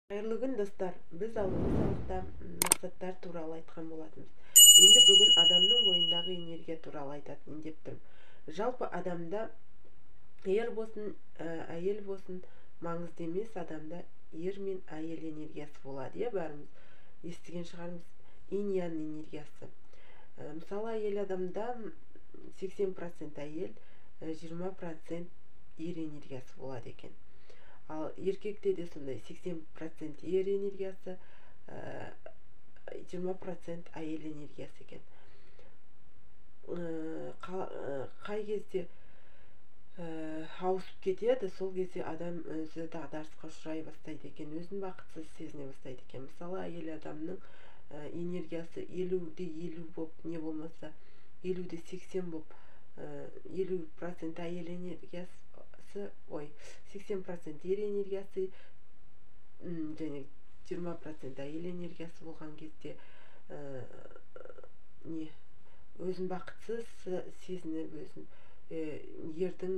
Қайырлы күн достар, біз алдыңғы сабақта мақсаттар туралы айтқан болатынбыз. Енді бүгін адамның бойындағы энергия туралы айтатын деп тұрмын. Жалпы адамда ер болсын, әйел болсын, маңызды емес, адамда ер мен әйел энергиясы болады, бәріміз естіген шығармыз, инь ян энергиясы. Мысалы әйел адамда 80% әйел, 20% ер энергиясы болады екен. Ал еркекте де сондай 80% ер энергиясы, 20% әйел энергиясы екен. Қай кезде ауысып кетеді, сол кезде адам өзі дағдарысқа ұшырай бастайды екен, өзін бақытсыз сезіне бастайды екен. Мысалы әйел адамның энергиясы 50-50 болып, не болмаса 50-80 болып, 50% әйел энергиясы, 80% ер энергиясы және 20% әйел энергиясы болған кезде өзін бақытсыз сезініп, өзін ердің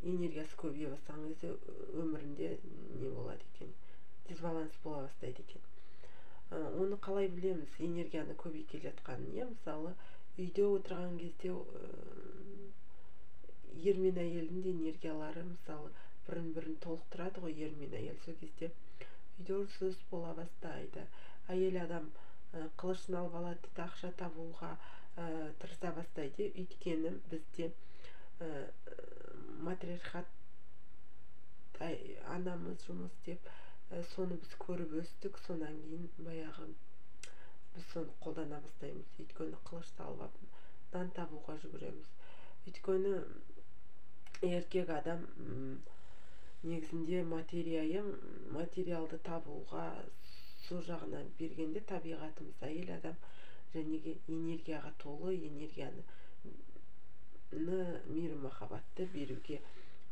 энергиясы көбейе бастаған кезде өмірінде не болады екен, дисбаланс бола бастайды екен. Оны қалай білеміз, энергияны көбейіп келе жатқанын? Мысалы үйде отырған кезде ер мен әйелдің де энергиялары мысалы бірін-бірін толықтырады ғой, ер мен әйел. Сол кезде үйде ұрсыс бола бастайды. Әйел адам қылышын алып алады дейді, ақша табуға тырыса бастайды. Өйткені бізде матриархат, анамыз жұмыс істеп, соны біз көріп өстік, сонан кейін баяғы біз соны қолдана бастаймыз. Өйткені қылышты алып нан табуға жүгіреміз. Өйткені еркек адам негізінде материалды табуға сол жағынан бергенде, табиғатымыз әйел адам жәнеге энергияға толы, энергияны мейірім махаббатты беруге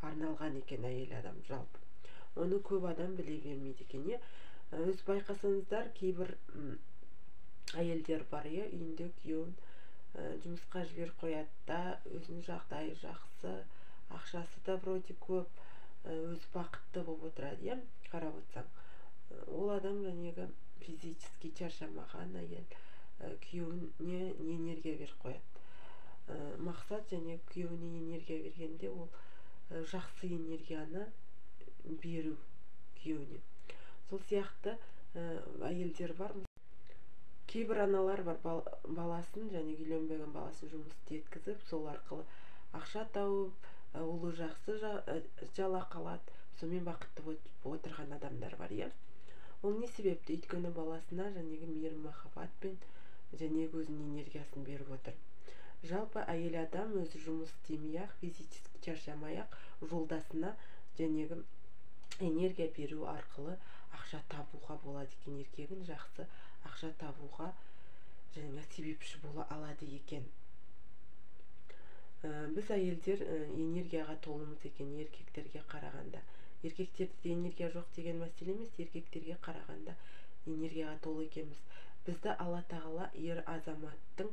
арналған екен әйел адам. Жалпы оны көп адам біле бермейді екен. Өз байқасаңыздар, кейбір әйелдер бар, үйінде күйеуін жұмысқа жіберіп қояды да, өзінің жағдайы жақсы, ақшасы да вроде көп, өзі бақытты болып отырады, қарап отырсаң. Ол адам жәнегі физически шаршамаған әйел, күйеуіне энергия беріп қояды. Мақсат және күйеуіне энергия бергенде ол жақсы энергияны беру күйеуіне. Сол сияқты әйелдер бар. Кейбір аналар бар, баласын, және үйленбеген баласын жұмысты еткізіп, сол арқылы ақша тауып, ұлы жақсы жалақы алады, сонымен бақытты болып отырған адамдар бар. Ол не себепті? Өйткені баласына жәнегі мейірім махаббатпен жәнегі өзінің энергиясын беріп отыр. Жалпы әйел адам өзі жұмыс істемей-ақ, физически шаршамай-ақ, жолдасына жәнегі энергия беру арқылы ақша табуға болады екен. Еркегін жақсы ақша табуға және себепші бола алады екен. Біз әйелдер энергияға толымыз екен еркектерге қарағанда. Еркектерде энергия жоқ деген мәселе емес, еркектерге қарағанда энергияға толы екенбіз. Бізді Алла тағала ер азаматтың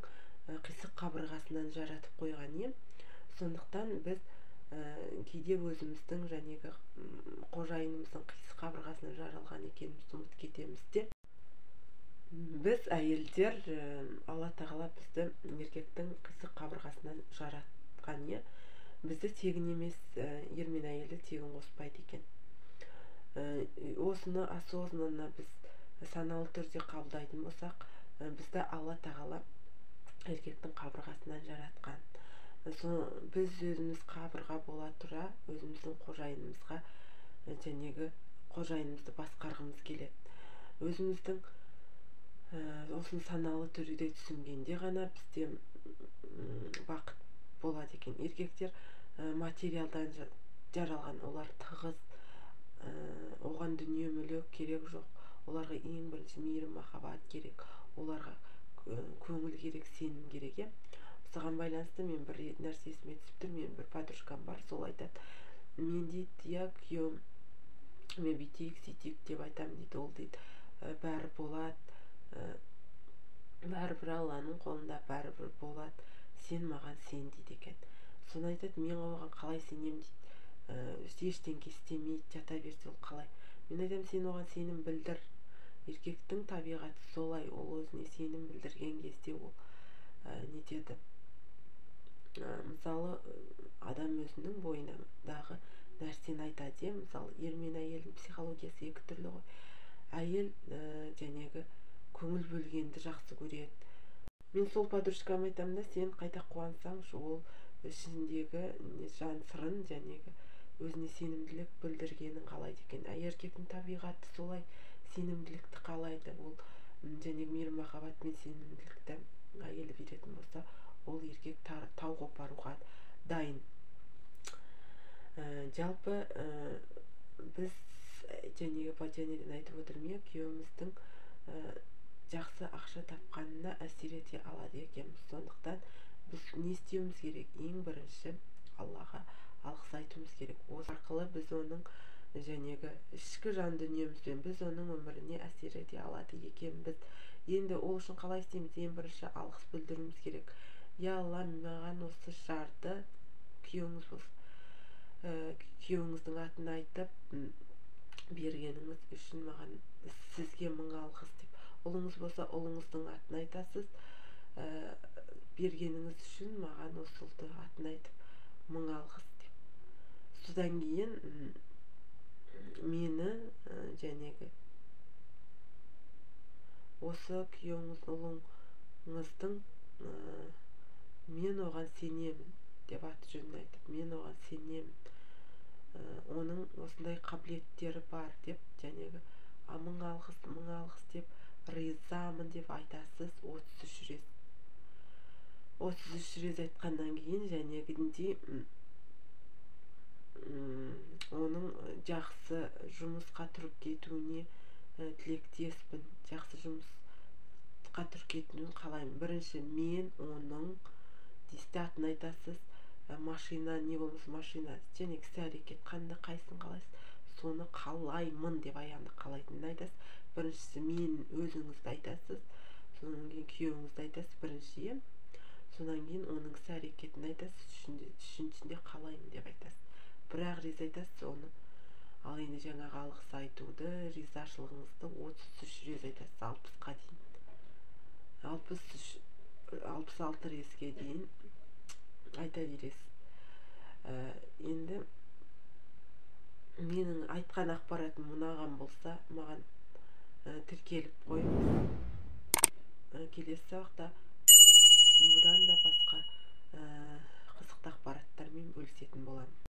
қисық қабырғасынан жаратып қойған. Сондықтан біз кейде өзіміздің жәнегі қожайынымыздың қисық қабырғасынан жаралған екенімізді ұмытып кетеміз де. Біз әйелдер, Алла тағала бізді еркектің қисық қабырғасынан жаратқан. Бізді тегін емес, ер мен әйелді тегін қоспайды екен. Осыны осознанно біз саналы түрде қабылдайтын болсақ, бізді Алла тағала еркектің қабырғасынан жаратқан. Біз өзіміз қабырға бола тұра, өзіміздің қожайынымызға жәнегі қожайынымызды басқарғымыз келеді. Өзіміздің осыны саналы түрде түсінгенде ғана бізде бақыт болады екен. Еркектер материалдан жаралған, олар тығыз, оған дүние мүлік керек жоқ. Оларға ең бірінші мейірім махаббат керек, оларға көңіл керек, сенім керек. Осыған байланысты мен бір нәрсе есіме түсіп тұр. Менің бір подружкам бар, сол айтады, мен дейді, күйеуім мен бүйтейік сөйтейік деп айтамын дейді, ол дейді бәрі болады, бәрібір Алланың қолында, бәрібір болады, сен маған сен дейді екен. Соны айтады, мен оған қалай сенемін дейді, ештеңке істемейді, жата берсе ол қалай? Мен айтамын, сен оған сенім білдір. Еркектің табиғаты солай, ол өзіне сенім білдірген кезде ол нетеді. Мысалы, адам өзінің бойындағы нәрсені айтады. Мысалы, ер мен әйелдің психологиясы екі түрлі ғой. Әйел жәнегі көңіл бөлгенді жақсы көреді. Мен сол подружкама айтамын да, сен қайта қуансаңшы, ол ішіндегі жан сырын жәнегі өзіне сенімділік білдіргенін қалайды екен. Еркектің табиғаты солай, сенімділікті қалайды. Ол жәнегі мейірім махаббат пен сенімділікті әйелі беретін болса, ол еркек тау қопаруға дайын. Жалпы біз жәнегі Патжанеден айтып отырмын, күйеуіміздің жақсы ақша тапқанына әсер ете алады екенбіз. Сондықтан біз не істеуіміз керек? Ең бірінші Аллаға алғыс айтуымыз керек. Осы арқылы біз оның жәнегі ішкі жан дүниемізбен біз оның өміріне әсер ете алады екенбіз. Енді ол үшін қалай істейміз? Ең бірінші алғыс білдіруіміз керек. Я Алла, маған осы жарды күйеуіңіз болсын, күйеуіңіздің атын айтып бергеніңіз үшін маған сізге мың алғыс деп. Ұлыңыз болса, ұлыңыздың атын айтасыз. Бергеніңіз үшін маған осы ұлды атын айтып мың алғыс деп. Содан кейін мені жәнегі осы күйеуіңіз, ұлыңыздың мен оған сенемін деп аты жөнін айтып, мен оған сенемін, оның осындай қабілеттері бар деп жәнегі мың алғыс деп, ризамын деп айтасыз 33 рет. 33 рет айтқаннан кейін жәнегіндей оның жақсы жұмысқа тұрып кетуіне тілектеспін. Жақсы жұмысқа тұрып кетуін қалаймын. Бірінші мен оның дейсіз, атын айтасыз, машина, не болмаса машина, және кісі әрекет, қайсын қалайсыз, соны қалаймын деп аяғында қалайтынын айтасыз. Біріншісі мен өзіңізді айтасыз, содан кейін күйеуіңізді айтасыз бірінші, содан кейін оның іс әрекетін айтасыз, үшіншісінде қалаймын деп айтасыз. Бірақ риза айтасыз оны. Ал енді жаңағы алғыс айтуды, ризашылығыңызды 33 рет айтасыз, 60-қа дейін. 66 ретке дейін айта бересіз. Енді менің айтқан ақпаратым ұнаған болса, маған тіркеліп қойыңыз. Келесі сабақта бұдан да басқа қызықты ақпараттармен бөлісетін боламын.